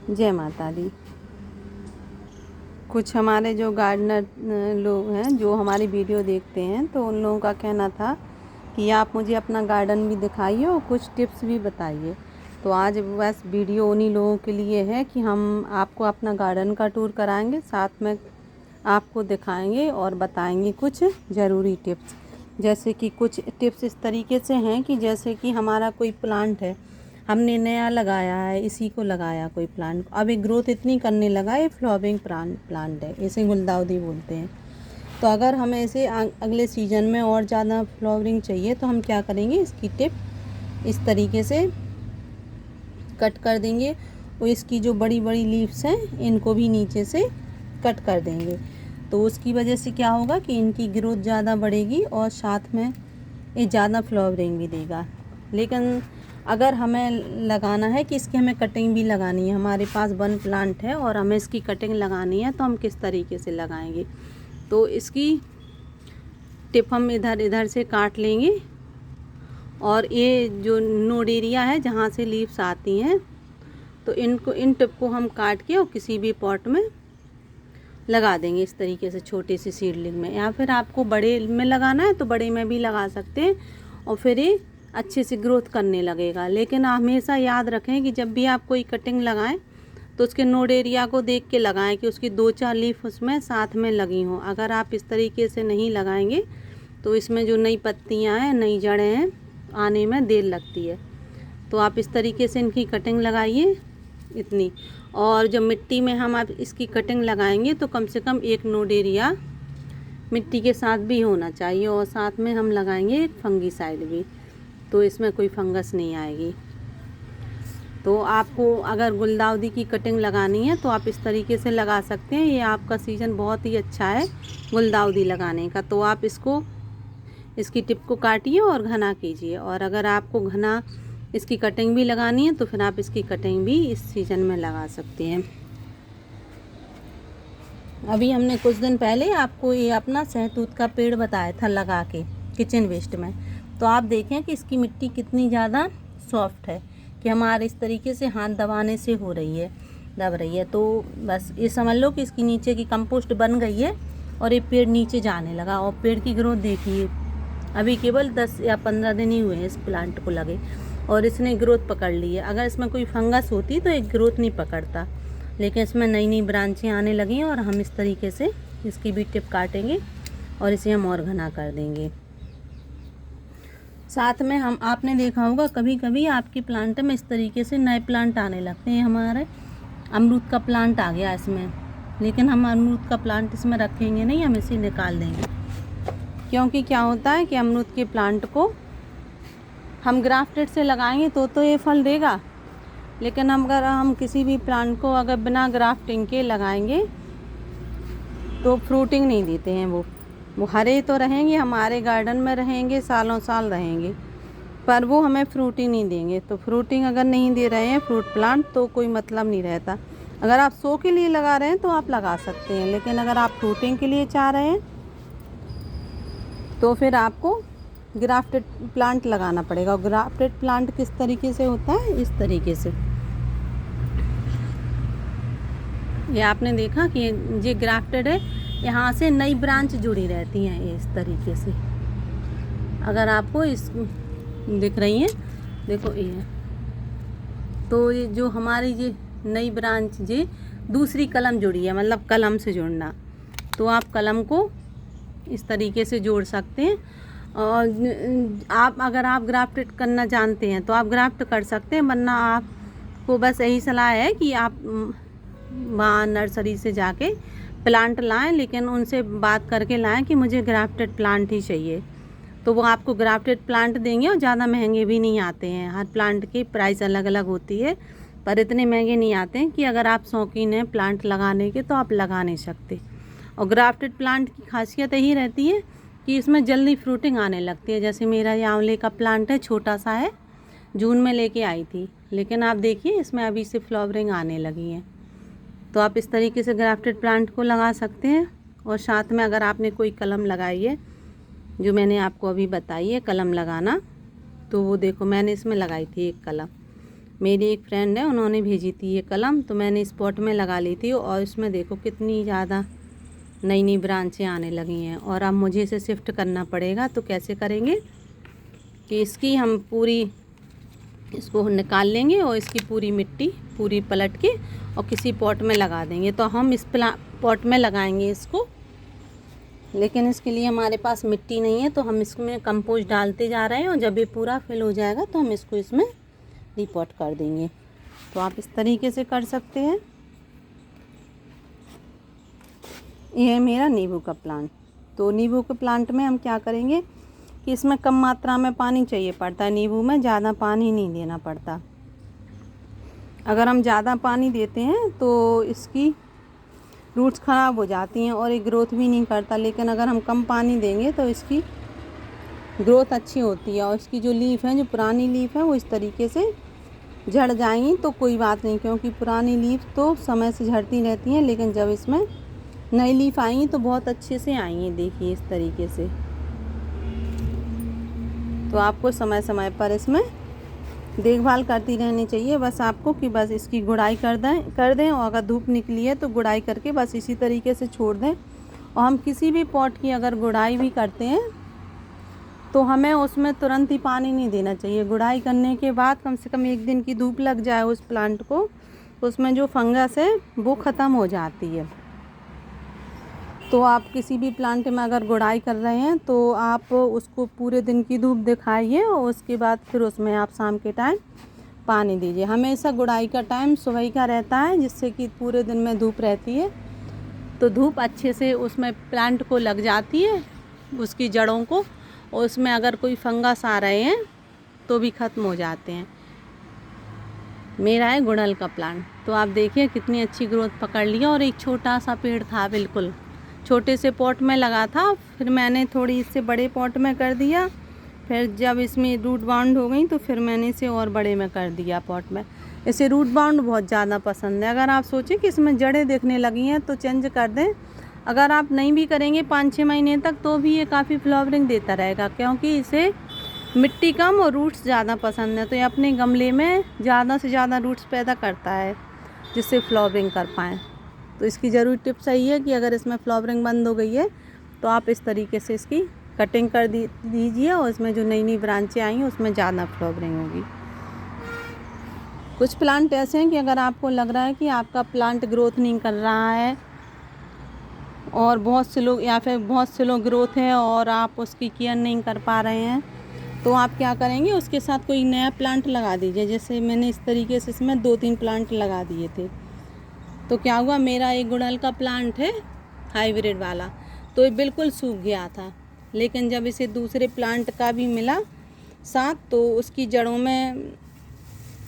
जय माता दी। कुछ हमारे जो गार्डनर लोग हैं जो हमारी वीडियो देखते हैं, तो उन लोगों का कहना था कि आप मुझे अपना गार्डन भी दिखाइए और कुछ टिप्स भी बताइए। तो आज बस वीडियो उन्हीं लोगों के लिए है कि हम आपको अपना गार्डन का टूर कराएंगे, साथ में आपको दिखाएंगे और बताएंगे कुछ ज़रूरी टिप्स। जैसे कि कुछ टिप्स इस तरीके से हैं कि जैसे कि हमारा कोई प्लांट है, हमने नया लगाया है, इसी को लगाया कोई प्लांट, अब एक ग्रोथ इतनी करने लगा, ये फ्लावरिंग प्लांट है, इसे गुलदाउदी बोलते हैं। तो अगर हमें इसे अगले सीज़न में और ज़्यादा फ्लावरिंग चाहिए तो हम क्या करेंगे, इसकी टिप इस तरीके से कट कर देंगे और इसकी जो बड़ी बड़ी लीव्स हैं इनको भी नीचे से कट कर देंगे। तो उसकी वजह से क्या होगा कि इनकी ग्रोथ ज़्यादा बढ़ेगी और साथ में ये ज़्यादा फ्लावरिंग भी देगा। लेकिन अगर हमें लगाना है कि इसकी हमें कटिंग भी लगानी है, हमारे पास 1 प्लांट है और हमें इसकी कटिंग लगानी है, तो हम किस तरीके से लगाएंगे। तो इसकी टिप हम इधर से काट लेंगे और ये जो नोड एरिया है जहाँ से लीव्स आती हैं, तो इन टिप को हम काट के और किसी भी पॉट में लगा देंगे इस तरीके से, छोटे से सीडलिंग में। या फिर आपको बड़े में लगाना है तो बड़े में भी लगा सकते हैं और फिर ये अच्छे से ग्रोथ करने लगेगा। लेकिन हमेशा याद रखें कि जब भी आप कोई कटिंग लगाएं तो उसके नोड एरिया को देख के लगाएं कि उसकी 2-4 लीफ उसमें साथ में लगी हों। अगर आप इस तरीके से नहीं लगाएंगे तो इसमें जो नई पत्तियां हैं, नई जड़ें हैं, आने में देर लगती है। तो आप इस तरीके से इनकी कटिंग लगाइए इतनी। और जब मिट्टी में हम आप इसकी कटिंग लगाएंगे तो कम से कम एक नोड एरिया मिट्टी के साथ भी होना चाहिए और साथ में हम लगाएंगे एक फंगीसाइड भी, तो इसमें कोई फंगस नहीं आएगी। तो आपको अगर गुलदाउदी की कटिंग लगानी है तो आप इस तरीके से लगा सकते हैं। ये आपका सीज़न बहुत ही अच्छा है गुलदाउदी लगाने का। तो आप इसकी टिप को काटिए और घना कीजिए। और अगर आपको घना इसकी कटिंग भी लगानी है तो फिर आप इसकी कटिंग भी इस सीज़न में लगा सकते हैं। अभी हमने कुछ दिन पहले आपको ये अपना सहतूत का पेड़ बताया था लगा के किचन वेस्ट में। तो आप देखें कि इसकी मिट्टी कितनी ज़्यादा सॉफ्ट है कि हमारे इस तरीके से हाथ दबाने से दब रही है। तो बस ये समझ लो कि इसकी नीचे की कंपोस्ट बन गई है और ये पेड़ नीचे जाने लगा। और पेड़ की ग्रोथ देखिए, अभी केवल 10 या 15 दिन ही हुए हैं इस प्लांट को लगे और इसने ग्रोथ पकड़ ली है। अगर इसमें कोई फंगस होती तो एक ग्रोथ नहीं पकड़ता, लेकिन इसमें नई नई ब्रांचें आने लगी हैं और हम इस तरीके से इसकी भी टिप काटेंगे और इसे हम और घना कर देंगे। साथ में आपने देखा होगा कभी कभी आपके प्लांट में इस तरीके से नए प्लांट आने लगते हैं। हमारे अमरूद का प्लांट आ गया इसमें, लेकिन हम अमरूद का प्लांट इसमें रखेंगे नहीं, हम इसे निकाल देंगे। क्योंकि क्या होता है कि अमरूद के प्लांट को हम ग्राफ्टेड से लगाएंगे तो ये फल देगा, लेकिन अगर हम किसी भी प्लांट को अगर बिना ग्राफ्टिंग के लगाएंगे तो फ्रूटिंग नहीं देते हैं। वो हरे तो रहेंगे, हमारे गार्डन में रहेंगे, सालों साल रहेंगे, पर वो हमें फ्रूटिंग नहीं देंगे। तो फ्रूटिंग अगर नहीं दे रहे हैं फ्रूट प्लांट तो कोई मतलब नहीं रहता। अगर आप शो के लिए लगा रहे हैं तो आप लगा सकते हैं, लेकिन अगर आप फ्रूटिंग के लिए चाह रहे हैं तो फिर आपको ग्राफ्टेड प्लांट लगाना पड़ेगा। और ग्राफ्टेड प्लांट किस तरीके से होता है, इस तरीके से। ये आपने देखा कि ये ग्राफ्टेड है, यहाँ से नई ब्रांच जुड़ी रहती हैं ये इस तरीके से। अगर आपको इस दिख रही हैं, देखो ये, तो ये जो हमारी ये नई ब्रांच ये दूसरी कलम जुड़ी है, मतलब कलम से जुड़ना। तो आप कलम को इस तरीके से जोड़ सकते हैं। और अगर आप ग्राफ्टेड करना जानते हैं तो आप ग्राफ्ट कर सकते हैं, वरना आपको बस यही सलाह है कि आप वहाँ नर्सरी से जाके प्लांट लाएं, लेकिन उनसे बात करके लाएं कि मुझे ग्राफ्टेड प्लांट ही चाहिए। तो वो आपको ग्राफ्टेड प्लांट देंगे और ज़्यादा महंगे भी नहीं आते हैं। हर प्लांट की प्राइस अलग अलग होती है, पर इतने महंगे नहीं आते हैं कि अगर आप शौकीन हैं प्लांट लगाने के तो आप लगा नहीं सकते। और ग्राफ्टेड प्लांट की खासियत यही रहती है कि इसमें जल्दी फ्रूटिंग आने लगती है। जैसे मेरा ये आंवले का प्लांट है, छोटा सा है, जून में लेके आई थी, लेकिन आप देखिए इसमें अभी से फ्लावरिंग आने लगी है। तो आप इस तरीके से ग्राफ्टेड प्लांट को लगा सकते हैं। और साथ में अगर आपने कोई कलम लगाई है, जो मैंने आपको अभी बताई है कलम लगाना, तो वो देखो मैंने इसमें लगाई थी एक कलम। मेरी एक फ्रेंड है, उन्होंने भेजी थी ये कलम, तो मैंने इस पॉट में लगा ली थी और इसमें देखो कितनी ज़्यादा नई नई ब्रांचें आने लगी हैं। और अब मुझे इसे शिफ्ट करना पड़ेगा। तो कैसे करेंगे कि इसकी हम पूरी इसको निकाल लेंगे और इसकी पूरी मिट्टी पूरी पलट के और किसी पॉट में लगा देंगे। तो हम इस पॉट में लगाएंगे इसको, लेकिन इसके लिए हमारे पास मिट्टी नहीं है। तो हम इसमें कंपोस्ट डालते जा रहे हैं और जब ये पूरा फिल हो जाएगा तो हम इसको इसमें रिपॉट कर देंगे। तो आप इस तरीके से कर सकते हैं। ये है मेरा नींबू का प्लांट। तो नींबू के प्लांट में हम क्या करेंगे कि इसमें कम मात्रा में पानी चाहिए पड़ता है। नींबू में ज़्यादा पानी नहीं देना पड़ता। अगर हम ज़्यादा पानी देते हैं तो इसकी रूट्स ख़राब हो जाती हैं और ये ग्रोथ भी नहीं करता। लेकिन अगर हम कम पानी देंगे तो इसकी ग्रोथ अच्छी होती है और इसकी जो लीफ है, जो पुरानी लीफ है, वो इस तरीके से झड़ जाएंगी तो कोई बात नहीं, क्योंकि पुरानी लीफ तो समय से झड़ती रहती हैं। लेकिन जब इसमें नई लीफ आएंगी तो बहुत अच्छे से आएंगी। देखिए इस तरीके से। तो आपको समय समय पर इसमें देखभाल करती रहनी चाहिए। बस आपको कि बस इसकी गुड़ाई कर दें और अगर धूप निकली है तो गुड़ाई करके बस इसी तरीके से छोड़ दें। और हम किसी भी पॉट की अगर गुड़ाई भी करते हैं तो हमें उसमें तुरंत ही पानी नहीं देना चाहिए। गुड़ाई करने के बाद कम से कम 1 दिन की धूप लग जाए उस प्लांट को, उसमें जो फंगस है वो ख़त्म हो जाती है। तो आप किसी भी प्लांट में अगर गुड़ाई कर रहे हैं तो आप उसको पूरे दिन की धूप दिखाइए और उसके बाद फिर उसमें आप शाम के टाइम पानी दीजिए। हमेशा गुड़ाई का टाइम सुबह का रहता है, जिससे कि पूरे दिन में धूप रहती है तो धूप अच्छे से उसमें प्लांट को लग जाती है, उसकी जड़ों को, और उसमें अगर कोई फंगस आ रहे हैं तो भी ख़त्म हो जाते हैं। मेरा है गुड़हल का प्लांट। तो आप देखिए कितनी अच्छी ग्रोथ पकड़ लिया। और एक छोटा सा पेड़ था, बिल्कुल छोटे से पॉट में लगा था, फिर मैंने थोड़ी इससे बड़े पॉट में कर दिया। फिर जब इसमें रूट बाउंड हो गई तो फिर मैंने इसे और बड़े में कर दिया पॉट में। इसे रूट बाउंड बहुत ज़्यादा पसंद है। अगर आप सोचें कि इसमें जड़ें दिखने लगी हैं तो चेंज कर दें। अगर आप नहीं भी करेंगे 5-6 महीने तक तो भी ये काफ़ी फ्लावरिंग देता रहेगा, क्योंकि इसे मिट्टी कम और रूट्स ज़्यादा पसंद है। तो ये अपने गमले में ज़्यादा से ज़्यादा रूट्स पैदा करता है जिससे फ्लावरिंग कर पाएँ। तो इसकी ज़रूरी टिप्स यही है कि अगर इसमें फ्लावरिंग बंद हो गई है तो आप इस तरीके से इसकी कटिंग कर दीजिए और इसमें जो नई नई ब्रांचें आई हैं उसमें ज़्यादा फ्लावरिंग होगी। कुछ प्लांट ऐसे हैं कि अगर आपको लग रहा है कि आपका प्लांट ग्रोथ नहीं कर रहा है और बहुत स्लो ग्रोथ है और आप उसकी केयर नहीं कर पा रहे हैं, तो आप क्या करेंगे, उसके साथ कोई नया प्लांट लगा दीजिए। जैसे मैंने इस तरीके से इसमें 2-3 प्लांट लगा दिए थे। तो क्या हुआ, मेरा एक गुड़हल का प्लांट है हाइब्रिड वाला, तो ये बिल्कुल सूख गया था। लेकिन जब इसे दूसरे प्लांट का भी मिला साथ, तो उसकी जड़ों में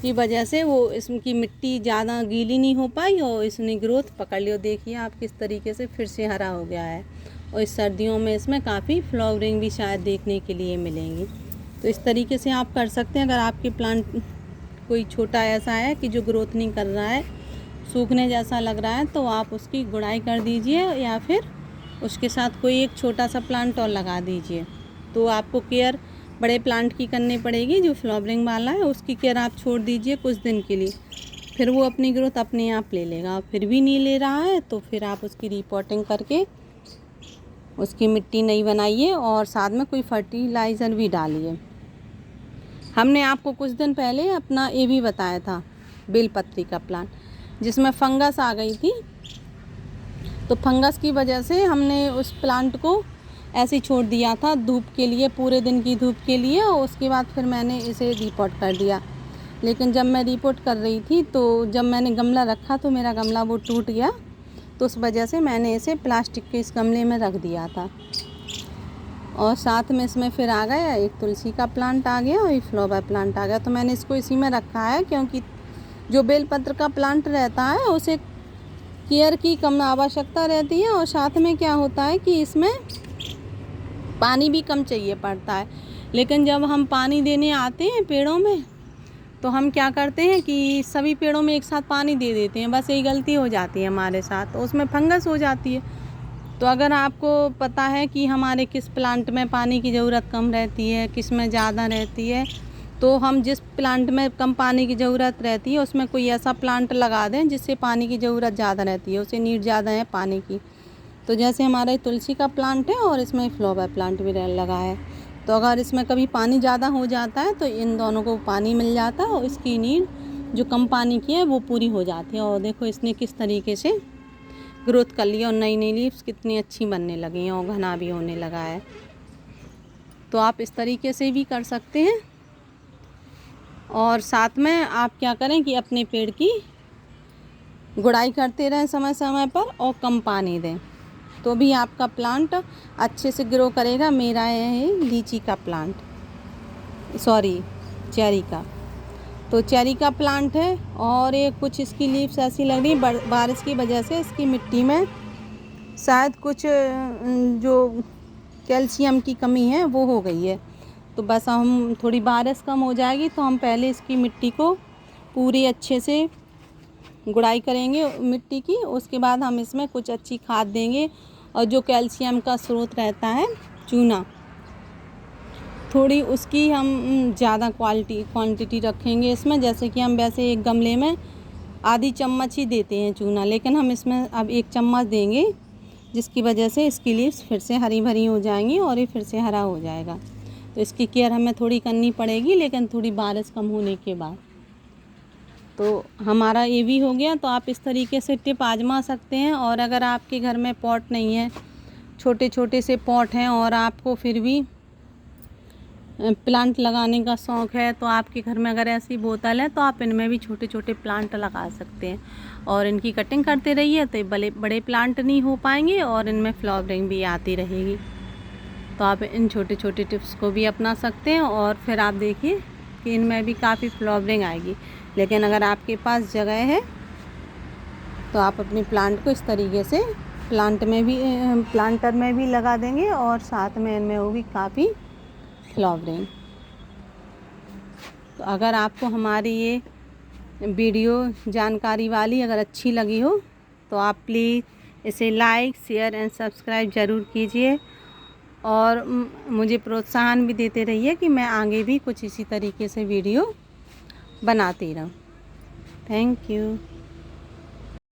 की वजह से वो इसकी मिट्टी ज़्यादा गीली नहीं हो पाई और इसने ग्रोथ पकड़ लिया। देखिए आप किस तरीके से फिर से हरा हो गया है। और इस सर्दियों में इसमें काफ़ी फ्लावरिंग भी शायद देखने के लिए मिलेंगी। तो इस तरीके से आप कर सकते हैं। अगर आपके प्लांट कोई छोटा ऐसा है कि जो ग्रोथ नहीं कर रहा है, सूखने जैसा लग रहा है, तो आप उसकी गुड़ाई कर दीजिए या फिर उसके साथ कोई एक छोटा सा प्लांट और लगा दीजिए। तो आपको केयर बड़े प्लांट की करनी पड़ेगी। जो फ्लावरिंग वाला है उसकी केयर आप छोड़ दीजिए कुछ दिन के लिए, फिर वो अपनी ग्रोथ अपने आप ले लेगा। फिर भी नहीं ले रहा है तो फिर आप उसकी रिपोर्टिंग करके उसकी मिट्टी नई बनाइए और साथ में कोई फर्टिलाइज़र भी डालिए। हमने आपको कुछ दिन पहले अपना ये भी बताया था, बेलपत्री का प्लांट, जिसमें फंगस आ गई थी। तो फंगस की वजह से हमने उस प्लांट को ऐसे ही छोड़ दिया था धूप के लिए, पूरे दिन की धूप के लिए, और उसके बाद फिर मैंने इसे रिपोर्ट कर दिया। लेकिन जब मैं रिपोर्ट कर रही थी तो जब मैंने गमला रखा तो मेरा गमला वो टूट गया, तो उस वजह से मैंने इसे प्लास्टिक के इस गमले में रख दिया था। और साथ में इसमें फिर आ गया एक तुलसी का प्लांट आ गया और एक फ्लावर प्लांट आ गया। तो मैंने इसको इसी में रखा है, क्योंकि जो बेलपत्र का प्लांट रहता है उसे केयर की कम आवश्यकता रहती है और साथ में क्या होता है कि इसमें पानी भी कम चाहिए पड़ता है। लेकिन जब हम पानी देने आते हैं पेड़ों में तो हम क्या करते हैं कि सभी पेड़ों में एक साथ पानी दे देते हैं। बस यही गलती हो जाती है हमारे साथ, तो उसमें फंगस हो जाती है। तो अगर आपको पता है कि हमारे किस प्लांट में पानी की ज़रूरत कम रहती है, किस में ज़्यादा रहती है, तो हम जिस प्लांट में कम पानी की ज़रूरत रहती है उसमें कोई ऐसा प्लांट लगा दें जिससे पानी की ज़रूरत ज़्यादा रहती है, उसे नीड ज़्यादा है पानी की। तो जैसे हमारा तुलसी का प्लांट है और इसमें फ्लावर प्लांट भी लगा है, तो अगर इसमें कभी पानी ज़्यादा हो जाता है तो इन दोनों को पानी मिल जाता है और इसकी नीड जो कम पानी की है वो पूरी हो जाती है। और देखो इसने किस तरीके से ग्रोथ कर लिया और नई नई लीव्स कितनी अच्छी बनने लगी हैं और घना भी होने लगा है। तो आप इस तरीके से भी कर सकते हैं। और साथ में आप क्या करें कि अपने पेड़ की गुड़ाई करते रहें समय समय पर और कम पानी दें, तो भी आपका प्लांट अच्छे से ग्रो करेगा। मेरा है लीची का प्लांट, चेरी का, तो चेरी का प्लांट है और ये कुछ इसकी लीव्स ऐसी लग रही बारिश की वजह से इसकी मिट्टी में शायद कुछ जो कैल्शियम की कमी है वो हो गई है। तो बस हम थोड़ी बारिश कम हो जाएगी तो हम पहले इसकी मिट्टी को पूरी अच्छे से गुड़ाई करेंगे मिट्टी की, उसके बाद हम इसमें कुछ अच्छी खाद देंगे। और जो कैल्शियम का स्रोत रहता है चूना, थोड़ी उसकी हम ज़्यादा क्वांटिटी रखेंगे इसमें। जैसे कि हम वैसे एक गमले में आधी चम्मच ही देते हैं चूना, लेकिन हम इसमें अब 1 चम्मच देंगे, जिसकी वजह से इसकी लीव्स फिर से हरी भरी हो जाएंगी और ये फिर से हरा हो जाएगा। तो इसकी केयर हमें थोड़ी करनी पड़ेगी, लेकिन थोड़ी बारिश कम होने के बाद। तो हमारा ये भी हो गया। तो आप इस तरीके से टिप आजमा सकते हैं। और अगर आपके घर में पॉट नहीं है, छोटे छोटे से पॉट हैं और आपको फिर भी प्लांट लगाने का शौक़ है, तो आपके घर में अगर ऐसी बोतल है तो आप इनमें भी छोटे छोटे प्लांट लगा सकते हैं और इनकी कटिंग करते रहिए तो ये बड़े प्लांट नहीं हो पाएंगे और इनमें फ्लावरिंग भी आती रहेगी। तो आप इन छोटे छोटे टिप्स को भी अपना सकते हैं और फिर आप देखिए कि इनमें भी काफ़ी फ्लावरिंग आएगी। लेकिन अगर आपके पास जगह है तो आप अपने प्लांट को इस तरीके से प्लांटर में भी लगा देंगे और साथ में इनमें होगी काफ़ी फ्लावरिंग। तो अगर आपको हमारी ये वीडियो जानकारी वाली अगर अच्छी लगी हो तो आप प्लीज़ इसे लाइक, शेयर एंड सब्सक्राइब ज़रूर कीजिए और मुझे प्रोत्साहन भी देते रहिए कि मैं आगे भी कुछ इसी तरीके से वीडियो बनाती रहूं। Thank you.